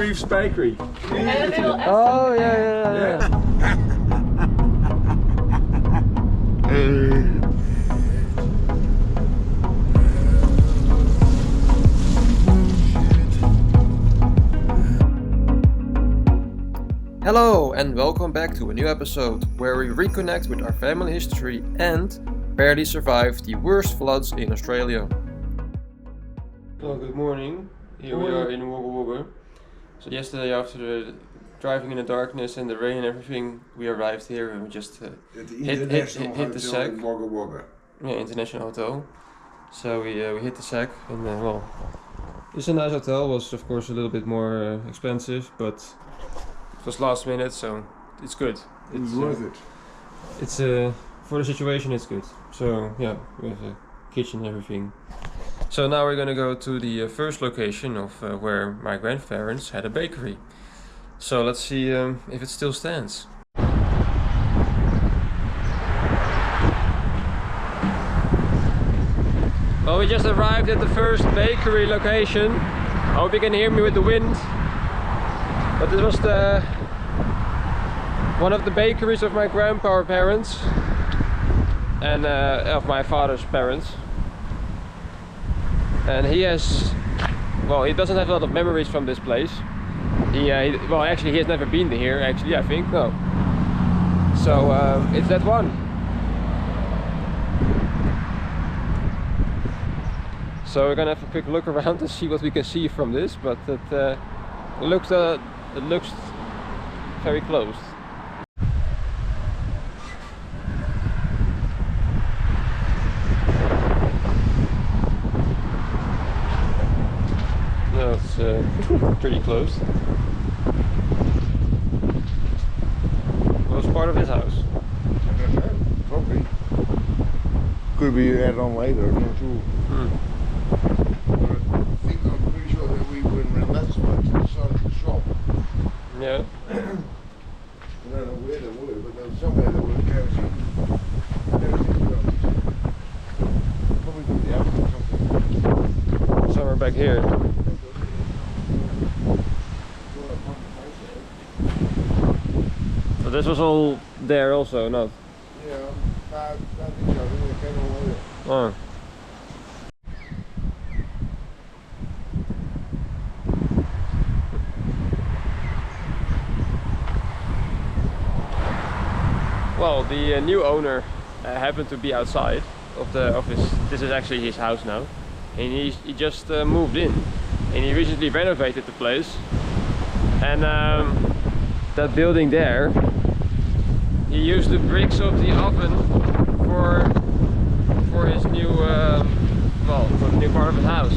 Reeves Bakery. Oh yeah. Hello and welcome back to a new episode where we reconnect with our family history and barely survive the worst floods in Australia. Well, good morning. Here we are in Wagga Wagga. So yesterday, after driving in the darkness and the rain and everything, we arrived here and we just hit the sack. In Wagga Wagga. Yeah, international hotel. So we hit the sack and well, it's a nice hotel. Was of course a little bit more expensive, but it was last minute, so it's good. It's worth it. It's for the situation, it's good. So yeah, we have a kitchen and everything. So now we're gonna go to the first location of where my grandparents had a bakery. So let's see if it still stands. Well, we just arrived at the first bakery location. I hope you can hear me with the wind. But this was one of the bakeries of my grandparents and of my father's parents. And he doesn't have a lot of memories from this place. He has never been here, actually, I think, no. So, it's that one. So we're gonna have a quick look around to see what we can see from this, but it looks very closed. No, it's pretty close. Well, it's part of his house. I don't know, probably. Could be added on later, I'm not sure. I'm pretty sure that we were in Relentless to the side of the shop. Yeah. I don't know where they were, but there was somewhere that were kerosene drums. Probably got the apple or something. Somewhere back here. So this was all there also, not? Yeah, I think so. I think they came all later. Oh. Well, the new owner happened to be outside of the office. This is actually his house now, and he just moved in, and he recently renovated the place. And that building there, he used the bricks of the oven for his new for the new part of his house.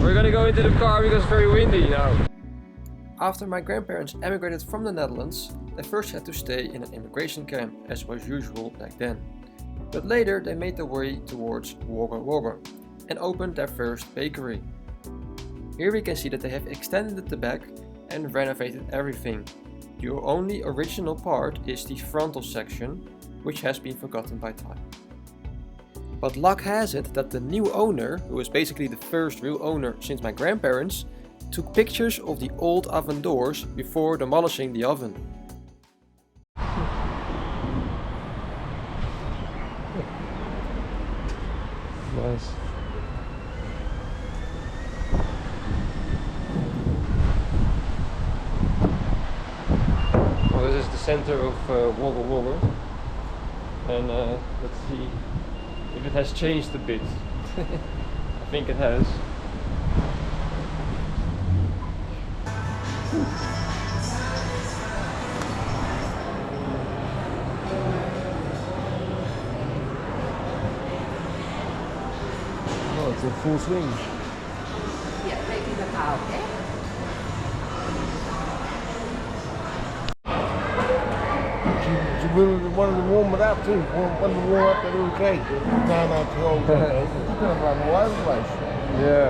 We're gonna go into the car because it's very windy now. After my grandparents emigrated from the Netherlands, they first had to stay in an immigration camp, as was usual back then. But later they made their way towards Wagga Wagga and opened their first bakery. Here we can see that they have extended the back and renovated everything. The only original part is the frontal section, which has been forgotten by time. But luck has it that the new owner, who is basically the first real owner since my grandparents, took pictures of the old oven doors before demolishing the oven. Nice. Well, this is the center of Wagga Wagga, and let's see if it has changed a bit. I think it has. Oh, it's in full swing. Yeah, making the cow, okay? She really wanted to warm it up too. Wanted to warm up that little cake. No, cold. It's gonna run all over the place. Yeah.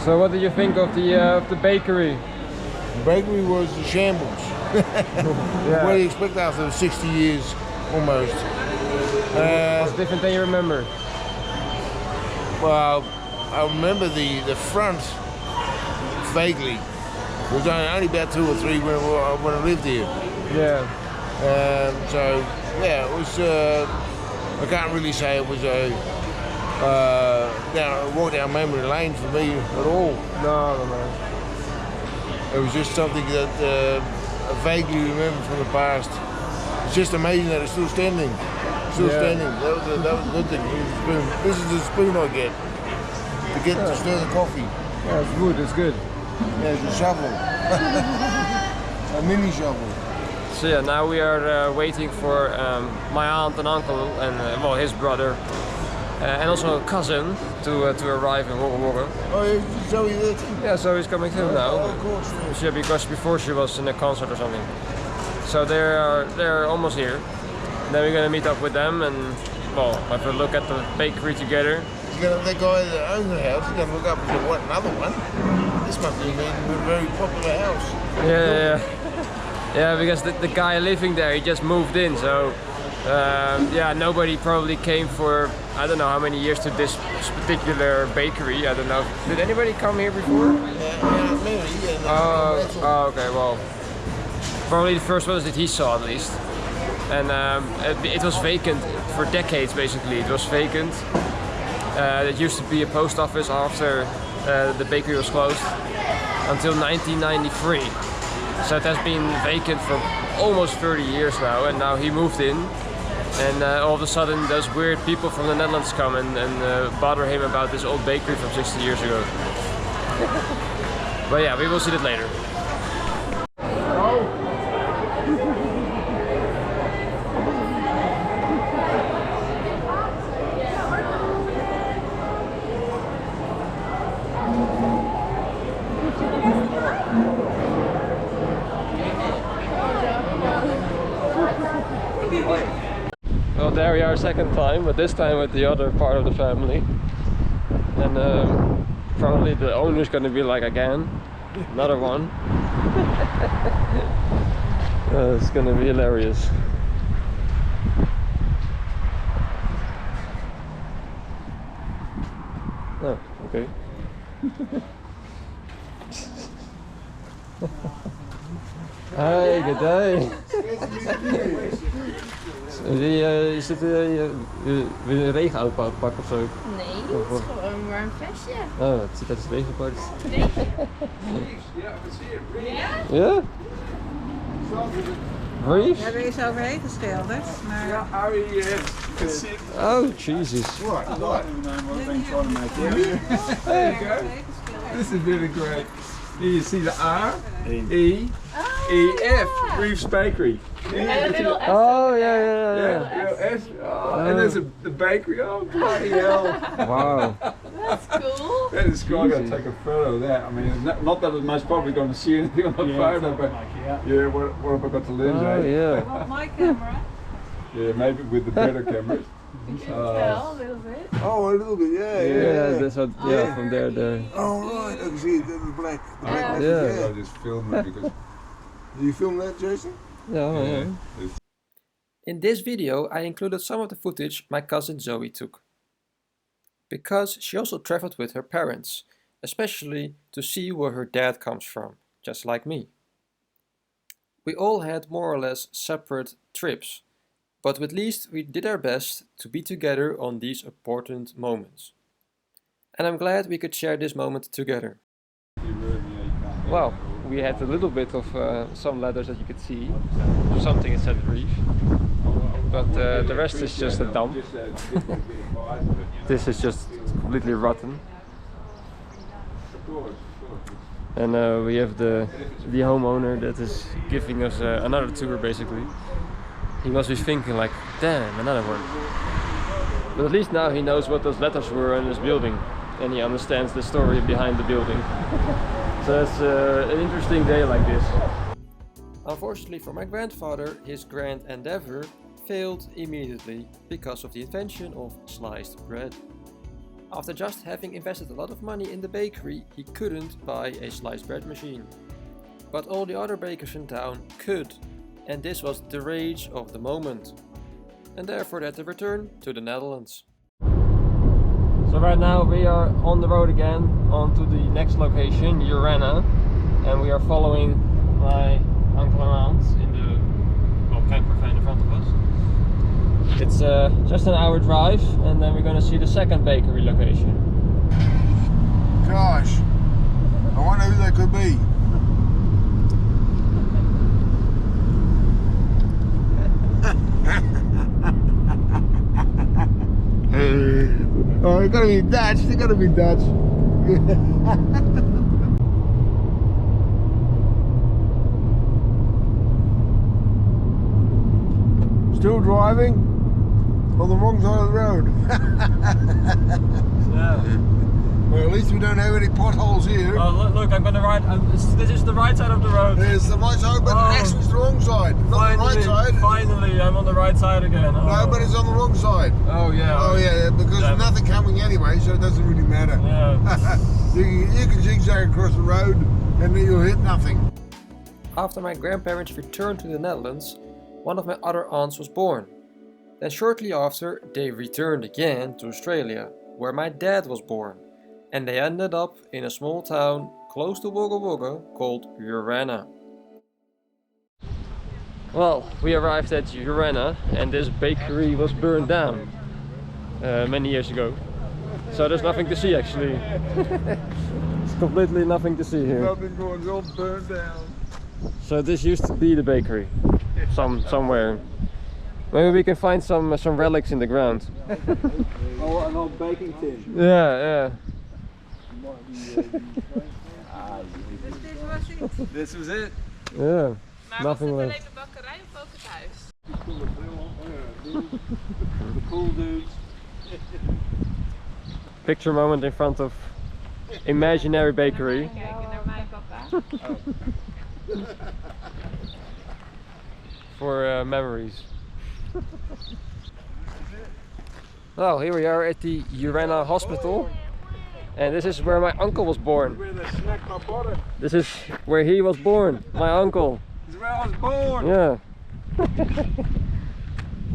So what did you think of the bakery? The bakery was a shambles. Yeah. What do you expect after 60 years almost? It's different than you remember. Well, I remember the front vaguely. It was only about 2 or 3 when I lived here. Yeah. So yeah, it was. I can't really say it was a walk down memory lane for me at all. No. It was just something that I vaguely remember from the past. It's just amazing that it's still standing. Standing. That was a good thing. This is the spoon I get to stir the coffee. Yeah, it's good. It's good. Yeah, it's a shovel. A mini shovel. So yeah, now we are waiting for my aunt and uncle and well, his brother and also a cousin to arrive in Woggelwogge. Oh, yeah, Zoe there too? Yeah, so he's coming through now. Oh, of course. Yeah, because before she was in a concert or something. So they're almost here. Then we're gonna meet up with them and well, have a look at the bakery together. The guy that owns the house is gonna look up and say, "What, another one? This must be a very popular house." Yeah, because the guy living there, he just moved in, so yeah, nobody probably came for I don't know how many years to this particular bakery. I don't know. Did anybody come here before? Yeah, maybe. Oh, okay. Well, probably the first ones that he saw at least. And it was vacant for decades, basically. It was vacant. It used to be a post office after the bakery was closed until 1993. So it has been vacant for almost 30 years now, and now he moved in. And all of a sudden those weird people from the Netherlands come and bother him about this old bakery from 60 years ago. But yeah, we will see that later. Well, there we are second time, but this time with the other part of the family. And probably the owner's gonna be like, again, another one. It's gonna be hilarious. Oh, okay. Hi, good day. Is dit weer een regenoutpak of zo? Nee, het is gewoon maar een vestje. Oh, het ziet uit als regenpak. Ja? Ja? Briefs? We hebben eens overheen geschilderd, maar... Yeah, Harry can see it. Oh, Jesus. What? I don't even know what I've been trying to make it. There you go. This is really great. Here you see the R, E, F, Reeves Bakery. Oh, yeah. Little S. Oh, and there's the bakery. Oh, bloody hell. Wow. That's cool. That is cool. I'm going to take a photo of that. I mean, not that it's most probably going to see anything on the photo, but yeah, what have I got to lose? Oh, yeah. Not my camera. Yeah, maybe with the better cameras. You can tell a little bit. Oh, a little bit, yeah. Yeah, that's what, yeah, from there. Oh, right, I can see it, the black. Yeah. I just filmed it because. Do you film that, Jason? Yeah. It's In this video I included some of the footage my cousin Zoe took. Because she also traveled with her parents, especially to see where her dad comes from, just like me. We all had more or less separate trips, but at least we did our best to be together on these important moments. And I'm glad we could share this moment together. Well, we had a little bit of some letters that you could see, something it said brief, but the rest is just a dump. This is just completely rotten. And we have the homeowner that is giving us another tour basically. He must be thinking like, damn, another one. But at least now he knows what those letters were in this building and he understands the story behind the building. So it's an interesting day like this. Unfortunately for my grandfather, his grand endeavor failed immediately because of the invention of sliced bread. After just having invested a lot of money in the bakery, he couldn't buy a sliced bread machine. But all the other bakers in town could, and this was the rage of the moment. And therefore they had to return to the Netherlands. So right now we are on the road again, on to the next location, Urana, and we are following my uncle and aunt in the camper van in front of us. It's just an hour drive, and then we're gonna see the second bakery location. Gosh, I wonder who that could be. Oh, they gotta be Dutch. They gotta be Dutch. Still driving on the wrong side of the road. Yeah. Well, at least we don't have any potholes here. Oh, look, I'm gonna ride. This is the right side of the road. There's the right side, but actually it's the wrong side. Not the right side. Finally, I'm on the right side again. Oh. No, but it's on the wrong side. Oh yeah. Oh yeah, because there's nothing coming anyway, so it doesn't really matter. Yeah. you can zigzag across the road and then you'll hit nothing. After my grandparents returned to the Netherlands, one of my other aunts was born. Then shortly after, they returned again to Australia, where my dad was born. And they ended up in a small town close to Wagga Wagga called Urana. Well, we arrived at Urana and this bakery was burned down many years ago. So there's nothing to see actually. It's completely nothing to see here. Nothing going on, burned down. So this used to be the bakery, somewhere. Maybe we can find some relics in the ground. Oh, an old baking tin. Yeah. This was it. Yeah. Maar Nothing was het left. alleen de bakkerij of ook het huis? The cool dudes. Picture moment in front of imaginary bakery. Kijken naar mijn papa. For memories. Well, here we are at the Urana Hospital, and this is where my uncle was born. Where they snack my butter. This is where he was born, my uncle. This is where I was born. Yeah.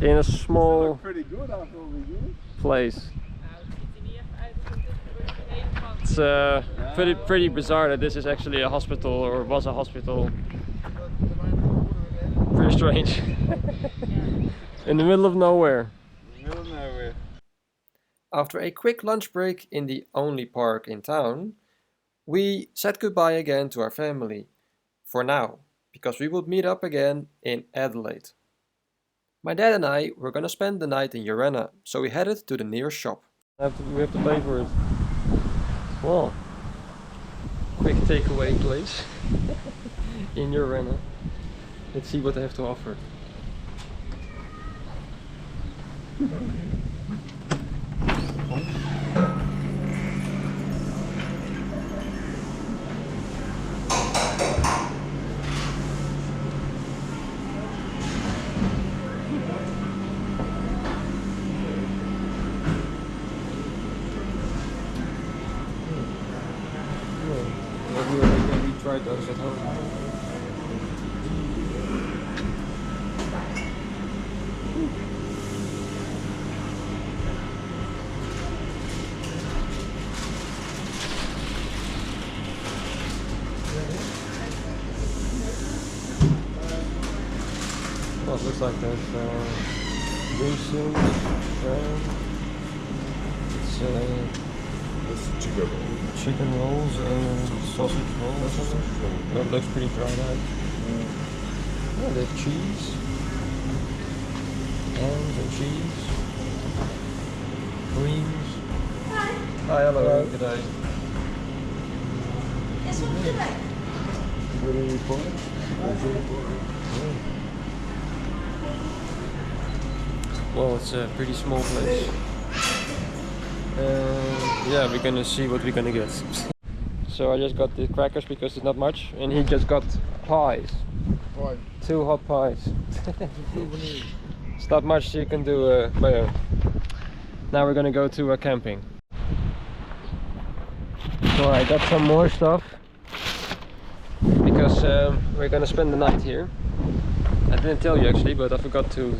In a small Pretty good after all these years. place. Nou, het ziet er niet echt uit alsof dit een hele It's pretty bizarre that this is actually a hospital, or was a hospital. Pretty strange. In the middle of nowhere. Middle of nowhere. After a quick lunch break in the only park in town, we said goodbye again to our family. For now, because we would meet up again in Adelaide. My dad and I were gonna spend the night in Urana, so we headed to the nearest shop. We have to pay for it. Well, quick takeaway place in Urana. Let's see what they have to offer. Maybe try those at home. Well, it looks like there's greasing, it's chicken rolls and sausage rolls or something. That looks pretty dried out. Yeah, they have cheese, hams and cheese, creams. Hi, hello. Good day. What are you reporting? Well, it's a pretty small place. Yeah, we're gonna see what we're gonna get. So I just got the crackers because it's not much, and he just got pies. Right. 2 hot pies. It's not much you can do, but now we're gonna go to camping. So I got some more stuff because we're gonna spend the night here. I didn't tell you actually, but I forgot to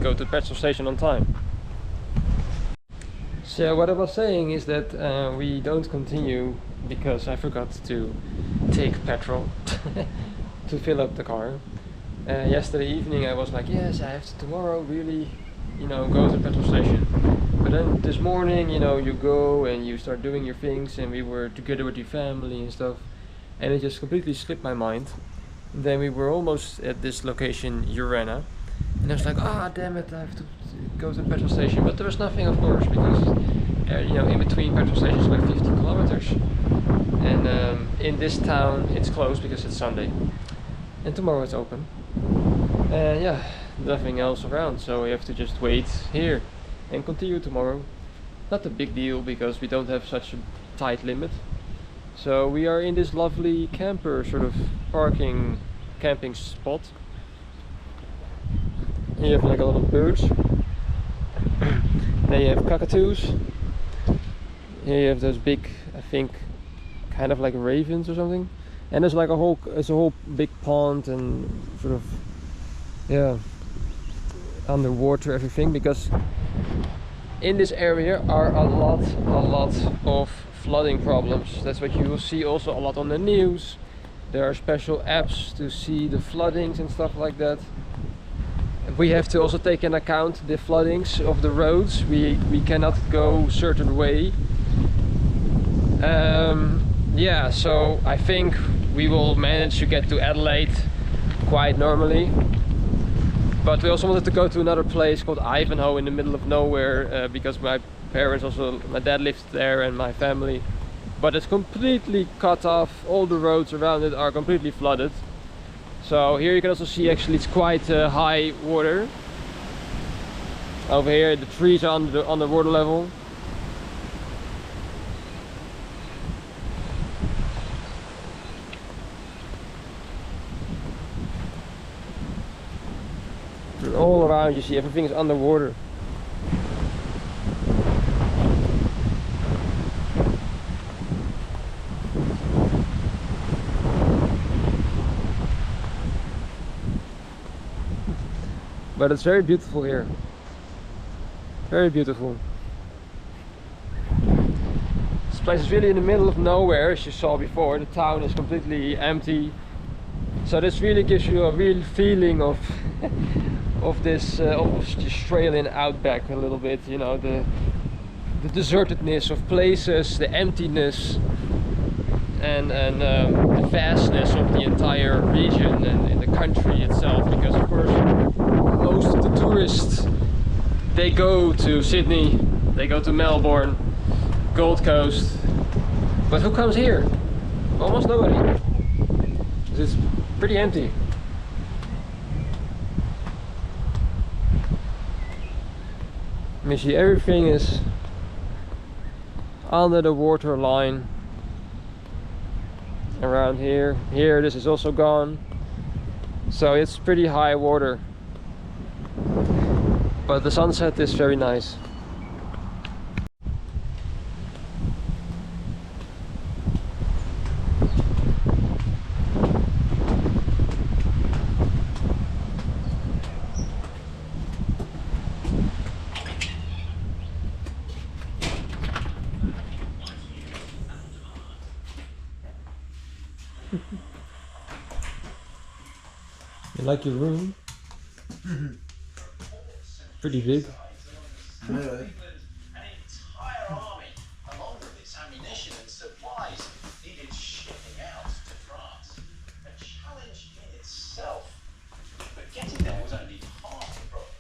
go to the petrol station on time. So what I was saying is that we don't continue because I forgot to take petrol to fill up the car. Yesterday evening I was like, yes, I have to tomorrow really, you know, go to the petrol station. But then this morning, you know, you go and you start doing your things, and we were together with your family and stuff, and it just completely slipped my mind. And then we were almost at this location, Urana, and I was like, ah, damn it, I have to go to the petrol station. But there was nothing, of course, because you know, in between petrol stations like 50 kilometers. And in this town it's closed because it's Sunday, and tomorrow it's open. And yeah, nothing else around, so we have to just wait here and continue tomorrow. Not a big deal because we don't have such a tight limit. So we are in this lovely camper sort of camping spot. Here you have like a lot of birds. There you have cockatoos. Here you have those big, I think, kind of like ravens or something. And there's like a whole big pond and sort of, yeah, underwater everything, because in this area are a lot of flooding problems. That's what you will see also a lot on the news. There are special apps to see the floodings and stuff like that. We have to also take into account the floodings of the roads. We cannot go certain way. Yeah, so I think we will manage to get to Adelaide quite normally. But we also wanted to go to another place called Ivanhoe in the middle of nowhere, because my dad lives there and my family. But it's completely cut off. All the roads around it are completely flooded. So here you can also see actually it's quite high water. Over here the trees are on the water level. And all around you see everything is underwater. But it's very beautiful here. Very beautiful. This place is really in the middle of nowhere, as you saw before. The town is completely empty. So this really gives you a real feeling of this Australian outback a little bit. You know, the desertedness of places, the emptiness, and the vastness of the entire region and the country itself. Because of course, most of the tourists, they go to Sydney, they go to Melbourne, Gold Coast, but who comes here? Almost nobody. It's pretty empty. You see everything is under the water line around here. Here this is also gone. So it's pretty high water. But the sunset is very nice. You like your room? Pretty big. Yeah. An entire army, along with its ammunition and supplies, needed shipping out to France. A challenge in itself. But getting there was only half the problem.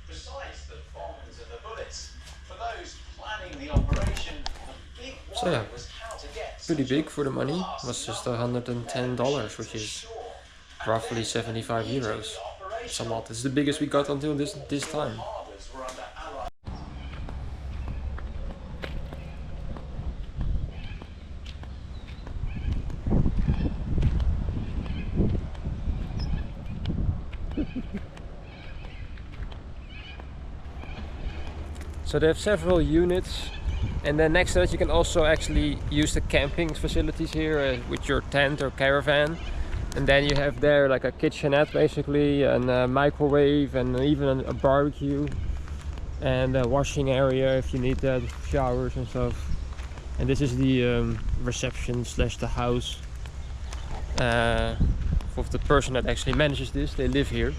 Besides the bombs and the bullets, for those planning the operation, the big worry was how to get Pretty big for the money. It was just $110, which is roughly 75 euros. It's a lot. It's the biggest we got until this time. So they have several units, and then next to that you can also actually use the camping facilities here with your tent or caravan. And then you have there like a kitchenette basically, and a microwave, and even a barbecue. and a washing area if you need that, showers and stuff. And this is the reception slash the house of the person that actually manages this. They live here.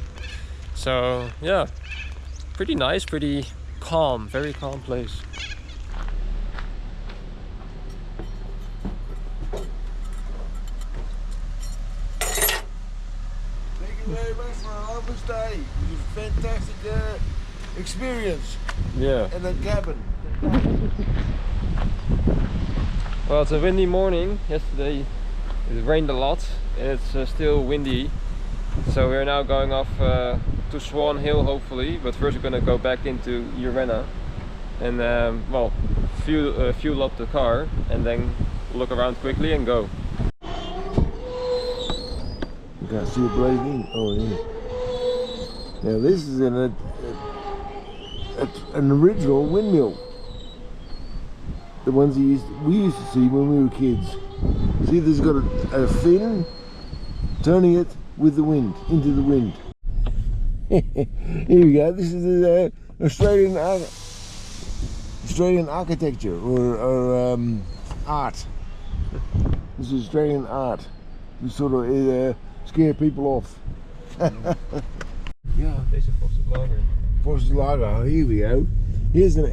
So yeah, pretty nice, pretty calm, very calm place. Thank you very much for a lovely stay. It was a fantastic experience. Yeah. In the cabin. Well, it's a windy morning. Yesterday it rained a lot and it's still windy. So we're now going off to Swanhill hopefully, but first we're gonna go back into Urenna and well, fuel up the car and then look around quickly and go. You can't see it blazing. Oh yeah. Now this is an original windmill. The ones we used to see when we were kids. See, there's got a fin turning it with the wind, into the wind. Here we go. This is the Australian architecture or art. This is Australian art. To sort of scare people off. Yeah. Deze Foster Lager. Foster Lager. Here we go. Here's an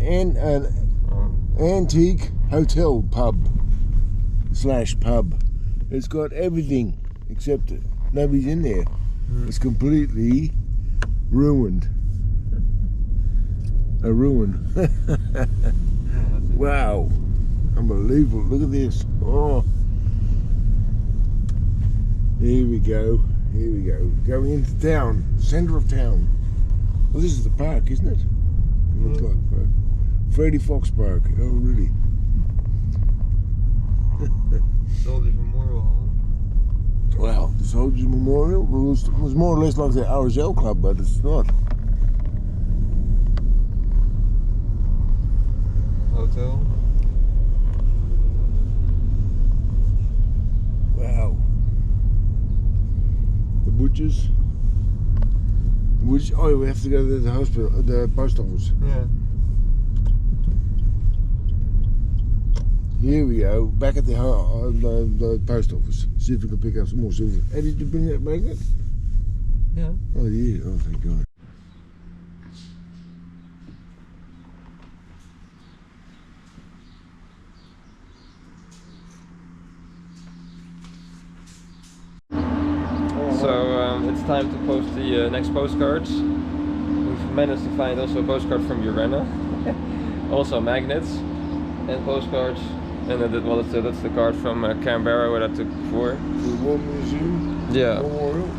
antique hotel pub / pub. It's got everything except nobody's in there. It's completely ruined. A ruin. Wow, unbelievable. Look at this. Oh, here we go. Here we go. Going into town, centre of town. Well, this is the park, isn't it? It looks like a park. Freddie Fox Park. Oh, really? Soldiers Memorial Hall. Wow, the Soldiers Memorial was more or less like the RSL Club, but it's not. Hotel. Wow. The butchers. Oh, we have to go to the hospital, the post office. Yeah. Here we go, back at the post office. See if we can pick up some more silver. Hey, did you bring that magnet? Yeah. Oh, yeah. Oh, thank God. So it's time to post the next postcards. We've managed to find also a postcard from Urenna, also magnets and postcards, and that's the card from Canberra where I took before. The War Museum. Yeah. Memorial.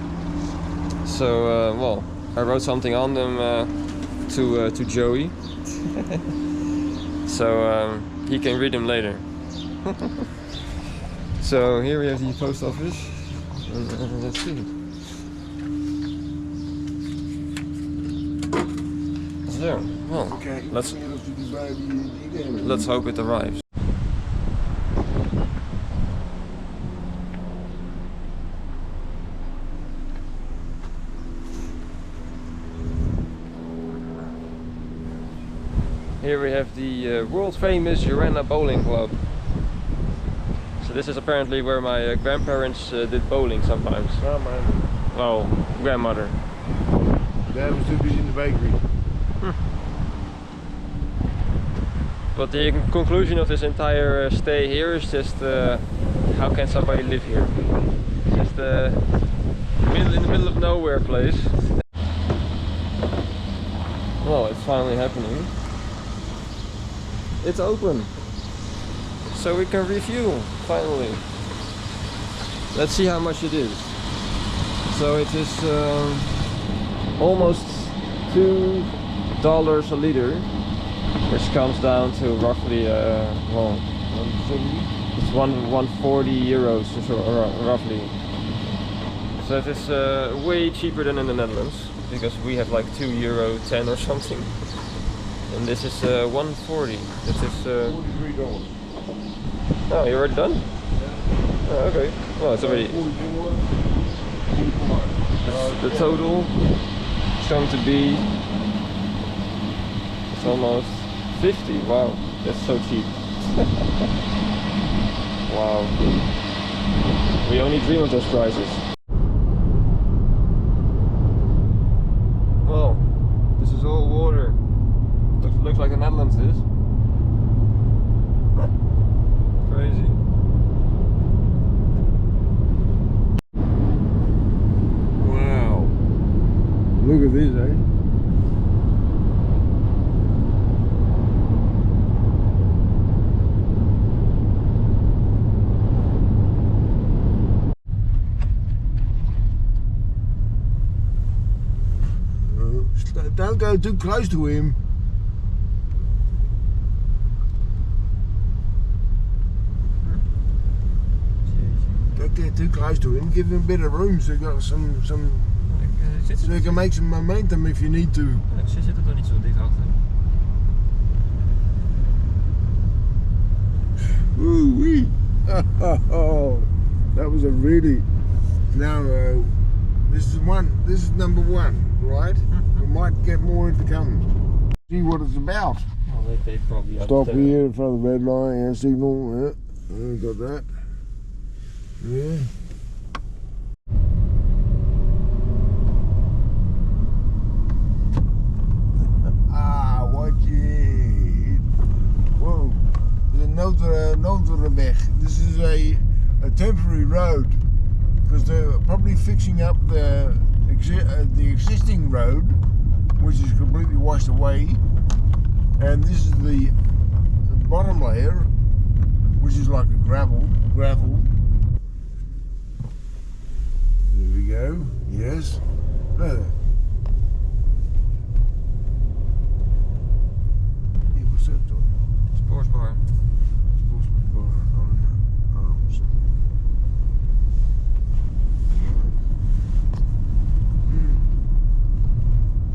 So well, I wrote something on them to Joey, so he can read them later. So here we have the post office. Let's see. There. Well, Okay. let's hope it arrives. Here we have the world famous Urenna Bowling Club. So this is apparently where my grandparents did bowling sometimes. Oh, man. Well, grandmother. Dad was too busy in the bakery. But the conclusion of this entire stay here is just how can somebody live here? It's just in the middle of nowhere place. Well, it's finally happening. It's open, so we can refuel finally. Let's see how much it is. So it is almost $2 a liter, which comes down to roughly well, it's 140 euros roughly. So it is way cheaper than in the Netherlands, because we have like €2.10 or something. And this is 140. This is $43. oh, you already done? Yeah. Oh, okay. Well, it's already. The total is going to be It's almost 50. Wow, that's so cheap. Wow. We only dream of those prices. Well, this is all water. Looks like the Netherlands is. Crazy. Wow. Look at this, eh? Don't go too close to him. Don't get too close to him. Give him a bit of room so you got some so you can make some momentum if you need to. Ze zitten er niet zo dicht achter. Ooh wee! That was a really. Now this is number one, right? We might get more to come. See what it's about. Well, they probably Stop here in front of the red line and signal. Yeah, got that. Yeah. Watch it. Whoa. There's another weg. This is a temporary road because they're probably fixing up the existing road, which is completely washed away, and this is the bottom layer, which is like a gravel. There we go. Yes. There. Hey, what's that doing? Sportsbar.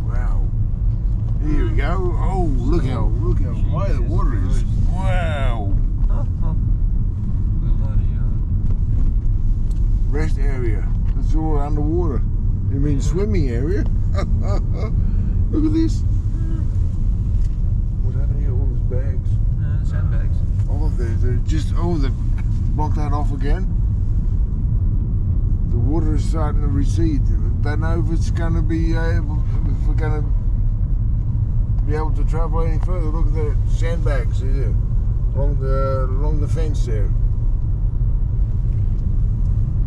Wow. Here we go. Oh, look how high the water is. Wow. Rest area. It's all underwater. You mean swimming area? Look at this. What's happening here? All those bags. Sandbags. Oh, they're just, they blocked that off again. The water is starting to recede. Don't know if it's going to be if we're going to be able to travel any further. Look at the sandbags here along the fence there.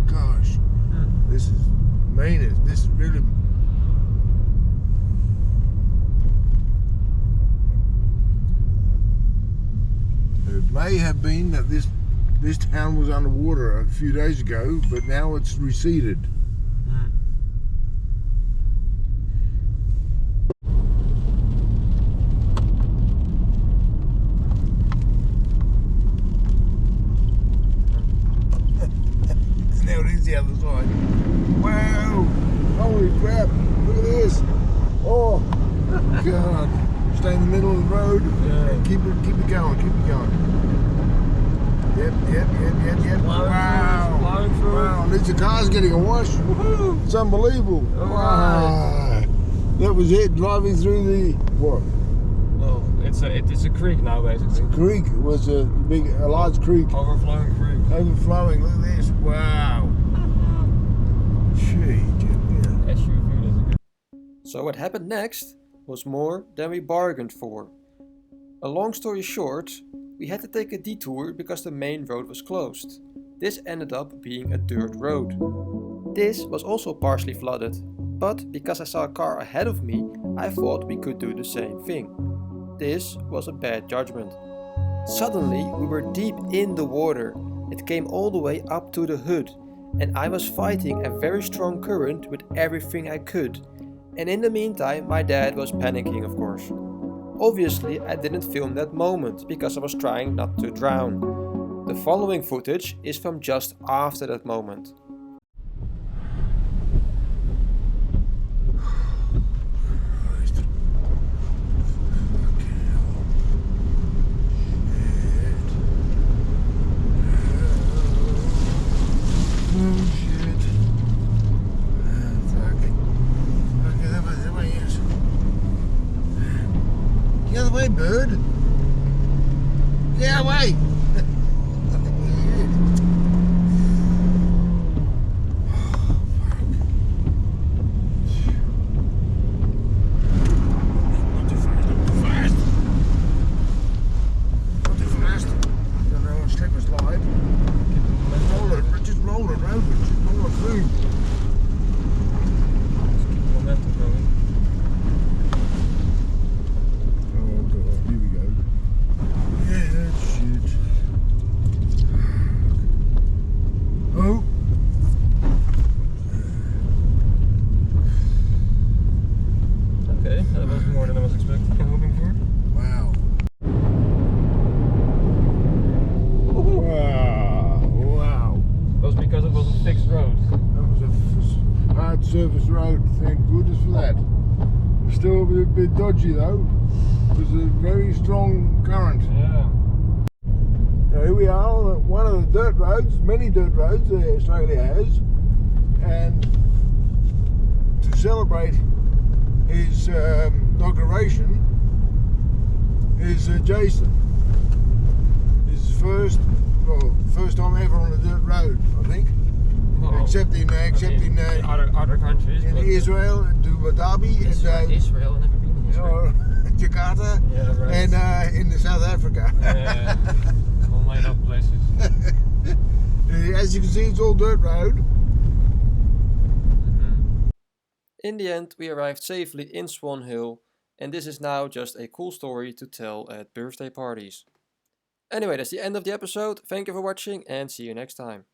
Gosh, this is mean. This is really. It may have been that this town was underwater a few days ago, but now it's receded. Now it is the other side. Wow! Holy crap! Look at this! Oh God! Stay in the middle of the road and keep it going. Yep. Wow! Wow! And the car's getting a wash. Woohoo! It's unbelievable. Wow! That was it. Driving through the what? Well, it is a creek now, basically. The creek was a large creek. Overflowing creek. Overflowing. Look at this. Wow. Gee, yeah. SUV. So what happened next was more than we bargained for. A long story short, we had to take a detour because the main road was closed. This ended up being a dirt road. This was also partially flooded, but because I saw a car ahead of me, I thought we could do the same thing. This was a bad judgment. Suddenly we were deep in the water. It came all the way up to the hood, and I was fighting a very strong current with everything I could. And in the meantime, my dad was panicking, of course. Obviously, I didn't film that moment because I was trying not to drown. The following footage is from just after that moment. Bird. Get away. Surface road, thank goodness for that. Still a bit dodgy though. There's a very strong current. Yeah. Now here we are on one of the dirt roads, many dirt roads that Australia has, and to celebrate his inauguration is Jason. His first time ever on a dirt road, I think. Well, Except in other countries. In Israel, Abu Dhabi, Israel, I've never been in Israel. Jakarta, Yeah, right. and in South Africa. Yeah, all made up places. As you can see, it's all dirt road. In the end, we arrived safely in Swanhill, and this is now just a cool story to tell at birthday parties. Anyway, that's the end of the episode. Thank you for watching and see you next time.